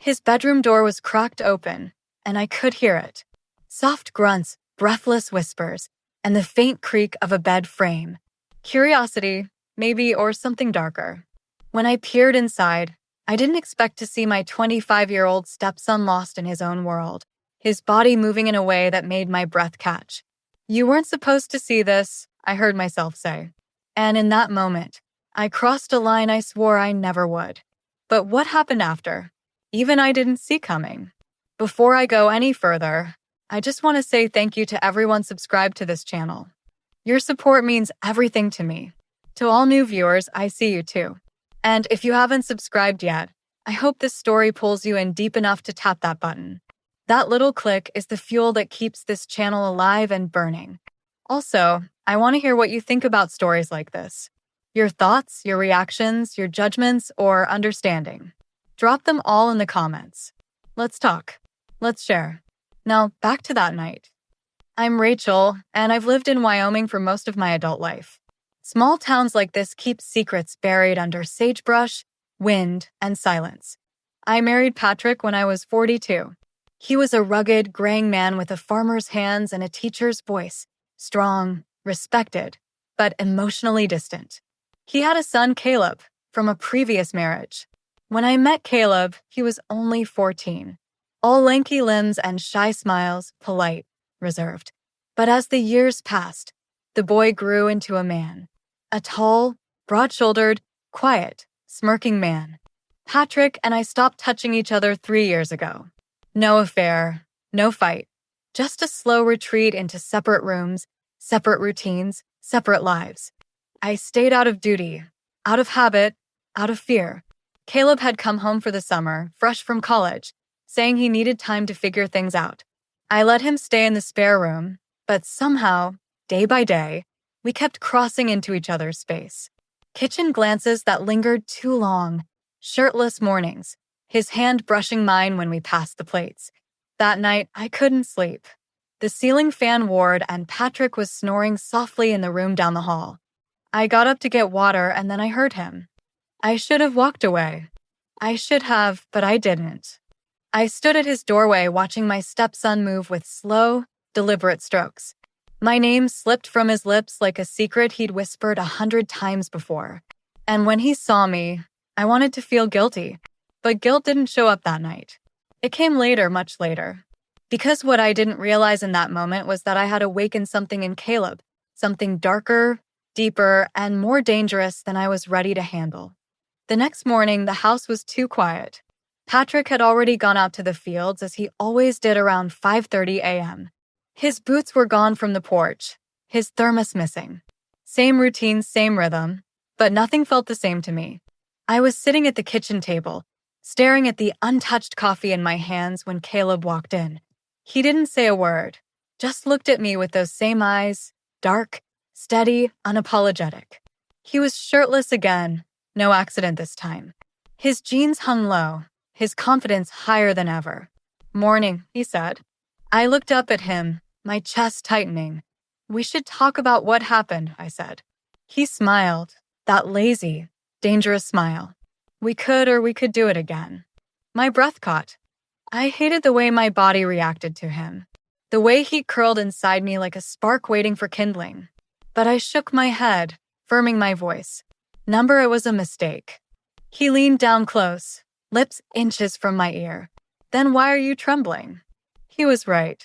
His bedroom door was cracked open, and I could hear it. Soft grunts, breathless whispers, and the faint creak of a bed frame. Curiosity, maybe, or something darker. When I peered inside, I didn't expect to see my 25-year-old stepson lost in his own world, his body moving in a way that made my breath catch. "You weren't supposed to see this," I heard myself say. And in that moment, I crossed a line I swore I never would. But what happened after? Even I didn't see coming. Before I go any further, I just want to say thank you to everyone subscribed to this channel. Your support means everything to me. To all new viewers, I see you too. And if you haven't subscribed yet, I hope this story pulls you in deep enough to tap that button. That little click is the fuel that keeps this channel alive and burning. Also, I want to hear what you think about stories like this. Your thoughts, your reactions, your judgments, or understanding. Drop them all in the comments. Let's talk. Let's share. Now, back to that night. I'm Rachel, and I've lived in Wyoming for most of my adult life. Small towns like this keep secrets buried under sagebrush, wind, and silence. I married Patrick when I was 42. He was a rugged, graying man with a farmer's hands and a teacher's voice, strong, respected, but emotionally distant. He had a son, Caleb, from a previous marriage. When I met Caleb, he was only 14. All lanky limbs and shy smiles, polite, reserved. But as the years passed, the boy grew into a man. A tall, broad-shouldered, quiet, smirking man. Patrick and I stopped touching each other 3 years ago. No affair, no fight, just a slow retreat into separate rooms, separate routines, separate lives. I stayed out of duty, out of habit, out of fear. Caleb had come home for the summer, fresh from college, saying he needed time to figure things out. I let him stay in the spare room, but somehow, day by day, we kept crossing into each other's space. Kitchen glances that lingered too long, shirtless mornings, his hand brushing mine when we passed the plates. That night, I couldn't sleep. The ceiling fan roared and Patrick was snoring softly in the room down the hall. I got up to get water and then I heard him. I should have walked away. I should have, but I didn't. I stood at his doorway watching my stepson move with slow, deliberate strokes. My name slipped from his lips like a secret he'd whispered 100 times before. And when he saw me, I wanted to feel guilty. But guilt didn't show up that night. It came later, much later. Because what I didn't realize in that moment was that I had awakened something in Caleb, something darker, deeper, and more dangerous than I was ready to handle. The next morning, the house was too quiet. Patrick had already gone out to the fields as he always did around 5:30 a.m. His boots were gone from the porch, his thermos missing. Same routine, same rhythm, but nothing felt the same to me. I was sitting at the kitchen table, staring at the untouched coffee in my hands when Caleb walked in. He didn't say a word, just looked at me with those same eyes, dark, steady, unapologetic. He was shirtless again, no accident this time. His jeans hung low, his confidence higher than ever. "Morning," he said. I looked up at him, my chest tightening. "We should talk about what happened," I said. He smiled, that lazy, dangerous smile. We could do it again. My breath caught. I hated the way my body reacted to him, the way he curled inside me like a spark waiting for kindling. But I shook my head, firming my voice. Number, it was a mistake. He leaned down close, lips inches from my ear. "Then why are you trembling?" He was right.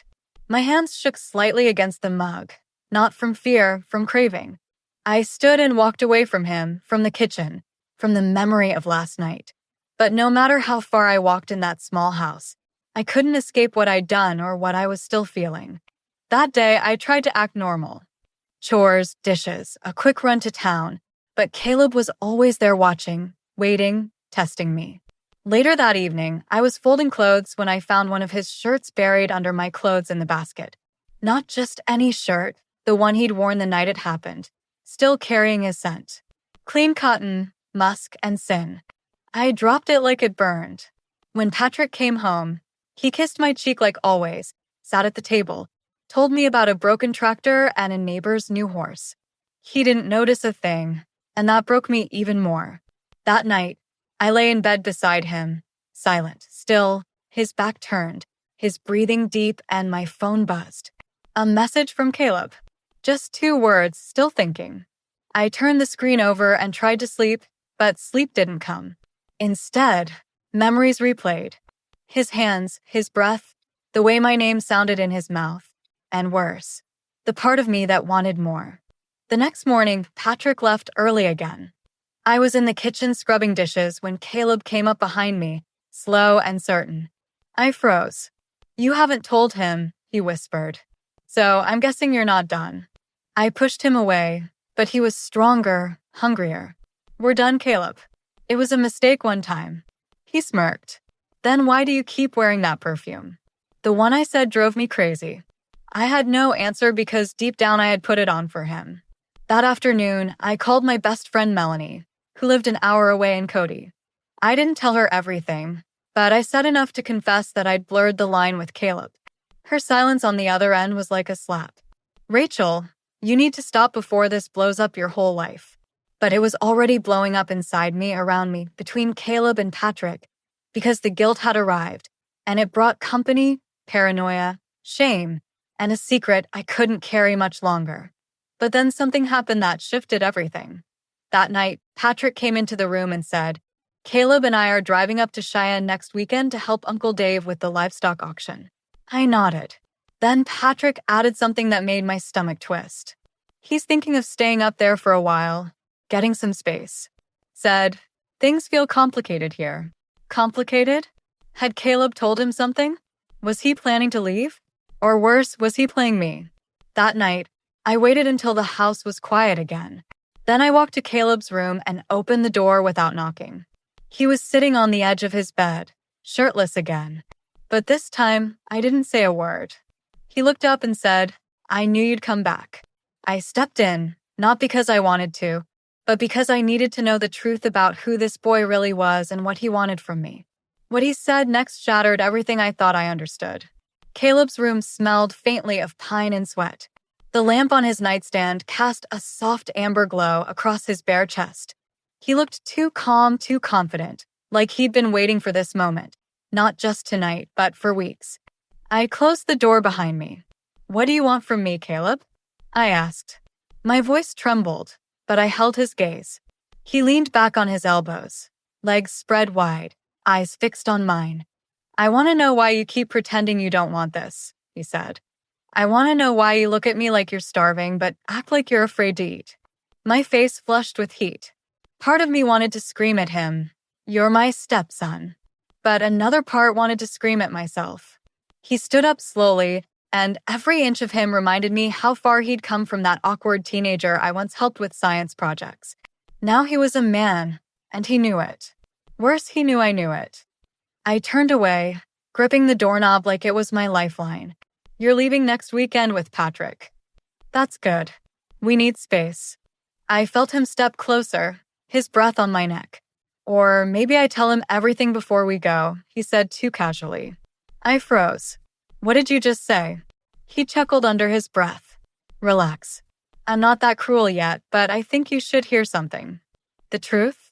My hands shook slightly against the mug, not from fear, from craving. I stood and walked away from him, from the kitchen, from the memory of last night. But no matter how far I walked in that small house, I couldn't escape what I'd done or what I was still feeling. That day, I tried to act normal. Chores, dishes, a quick run to town, but Caleb was always there watching, waiting, testing me. Later that evening, I was folding clothes when I found one of his shirts buried under my clothes in the basket. Not just any shirt, the one he'd worn the night it happened, still carrying his scent. Clean cotton, musk, and sin. I dropped it like it burned. When Patrick came home, he kissed my cheek like always, sat at the table, told me about a broken tractor and a neighbor's new horse. He didn't notice a thing, and that broke me even more. That night, I lay in bed beside him, silent, still, his back turned, his breathing deep, and my phone buzzed. A message from Caleb. Just 2 words, still thinking. I turned the screen over and tried to sleep, but sleep didn't come. Instead, memories replayed. His hands, his breath, the way my name sounded in his mouth. And worse, the part of me that wanted more. The next morning, Patrick left early again. I was in the kitchen scrubbing dishes when Caleb came up behind me, slow and certain. I froze. "You haven't told him," he whispered. "So I'm guessing you're not done." I pushed him away, but he was stronger, hungrier. "We're done, Caleb. It was a mistake one time." He smirked. "Then why do you keep wearing that perfume?" The one I said drove me crazy. I had no answer because deep down I had put it on for him. That afternoon, I called my best friend Melanie, who lived an hour away in Cody. I didn't tell her everything, but I said enough to confess that I'd blurred the line with Caleb. Her silence on the other end was like a slap. "Rachel, you need to stop before this blows up your whole life." But it was already blowing up inside me, around me, between Caleb and Patrick, because the guilt had arrived, and it brought company, paranoia, shame, and a secret I couldn't carry much longer. But then something happened that shifted everything. That night, Patrick came into the room and said, "Caleb and I are driving up to Cheyenne next weekend to help Uncle Dave with the livestock auction." I nodded. Then Patrick added something that made my stomach twist. "He's thinking of staying up there for a while, getting some space." Said, "Things feel complicated here." Complicated? Had Caleb told him something? Was he planning to leave? Or worse, was he playing me? That night, I waited until the house was quiet again. Then I walked to Caleb's room and opened the door without knocking. He was sitting on the edge of his bed, shirtless again. But this time, I didn't say a word. He looked up and said, "I knew you'd come back." I stepped in, not because I wanted to, but because I needed to know the truth about who this boy really was and what he wanted from me. What he said next shattered everything I thought I understood. Caleb's room smelled faintly of pine and sweat. The lamp on his nightstand cast a soft amber glow across his bare chest. He looked too calm, too confident, like he'd been waiting for this moment, not just tonight, but for weeks. I closed the door behind me. "What do you want from me, Caleb?" I asked. My voice trembled, but I held his gaze. He leaned back on his elbows, legs spread wide, eyes fixed on mine. "I want to know why you keep pretending you don't want this," he said. "I want to know why you look at me like you're starving, but act like you're afraid to eat." My face flushed with heat. Part of me wanted to scream at him, "You're my stepson." But another part wanted to scream at myself. He stood up slowly, and every inch of him reminded me how far he'd come from that awkward teenager I once helped with science projects. Now he was a man, and he knew it. Worse, he knew I knew it. I turned away, gripping the doorknob like it was my lifeline. "You're leaving next weekend with Patrick." "That's good. We need space." I felt him step closer, his breath on my neck. "Or maybe I tell him everything before we go," he said too casually. I froze. "What did you just say?" He chuckled under his breath. "Relax. I'm not that cruel yet, but I think you should hear something." "The truth?"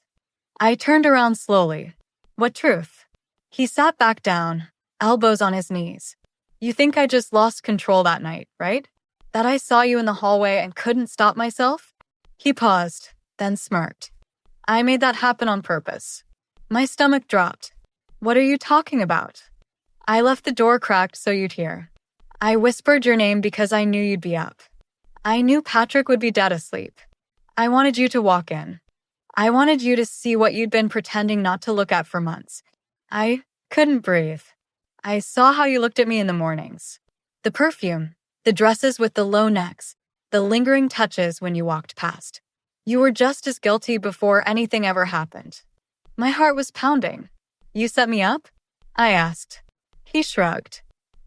I turned around slowly. "What truth?" He sat back down, elbows on his knees. "You think I just lost control that night, right? That I saw you in the hallway and couldn't stop myself?" He paused, then smirked. "I made that happen on purpose." My stomach dropped. "What are you talking about?" "I left the door cracked so you'd hear. I whispered your name because I knew you'd be up. I knew Patrick would be dead asleep. I wanted you to walk in. I wanted you to see what you'd been pretending not to look at for months. I couldn't breathe. I saw how you looked at me in the mornings. The perfume, the dresses with the low necks, the lingering touches when you walked past. You were just as guilty before anything ever happened." My heart was pounding. "You set me up?" I asked. He shrugged.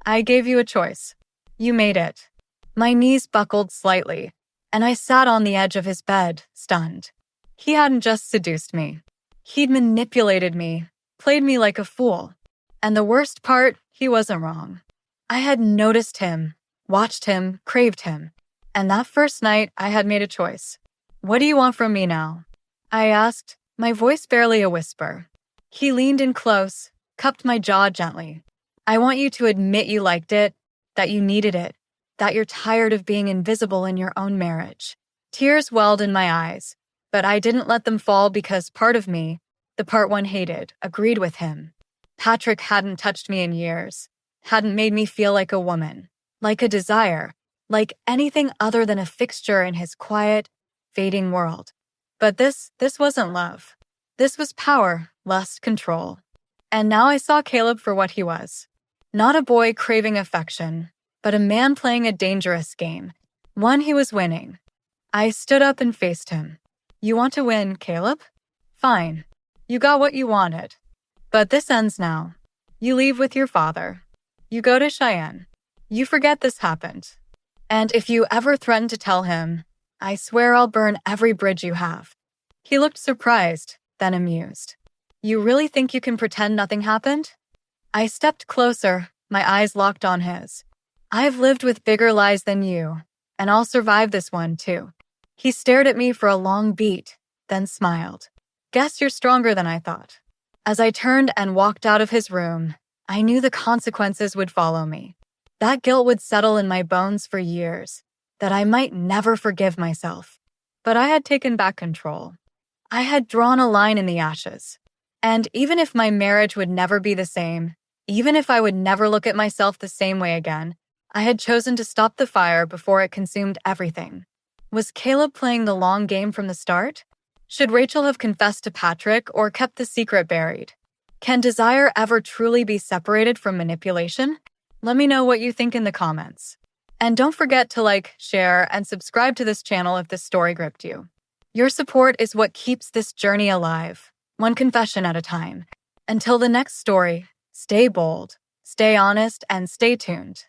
"I gave you a choice. You made it." My knees buckled slightly, and I sat on the edge of his bed, stunned. He hadn't just seduced me. He'd manipulated me, played me like a fool. And the worst part, he wasn't wrong. I had noticed him, watched him, craved him. And that first night, I had made a choice. "What do you want from me now?" I asked, my voice barely a whisper. He leaned in close, cupped my jaw gently. I want you to admit you liked it, that you needed it, that you're tired of being invisible in your own marriage. Tears welled in my eyes, but I didn't let them fall because part of me, the part one hated, agreed with him. Patrick hadn't touched me in years, hadn't made me feel like a woman, like a desire, like anything other than a fixture in his quiet, fading world. But this wasn't love. This was power, lust, control. And now I saw Caleb for what he was. Not a boy craving affection, but a man playing a dangerous game, one he was winning. I stood up and faced him. You want to win, Caleb? Fine. You got what you wanted. But this ends now. You leave with your father. You go to Cheyenne. You forget this happened. And if you ever threaten to tell him, I swear I'll burn every bridge you have. He looked surprised, then amused. You really think you can pretend nothing happened? I stepped closer, my eyes locked on his. I've lived with bigger lies than you, and I'll survive this one too. He stared at me for a long beat, then smiled. Guess you're stronger than I thought. As I turned and walked out of his room, I knew the consequences would follow me. That guilt would settle in my bones for years, that I might never forgive myself. But I had taken back control. I had drawn a line in the ashes. And even if my marriage would never be the same, even if I would never look at myself the same way again, I had chosen to stop the fire before it consumed everything. Was Caleb playing the long game from the start? Should Rachel have confessed to Patrick or kept the secret buried? Can desire ever truly be separated from manipulation? Let me know what you think in the comments. And don't forget to like, share, and subscribe to this channel if this story gripped you. Your support is what keeps this journey alive, one confession at a time. Until the next story, stay bold, stay honest, and stay tuned.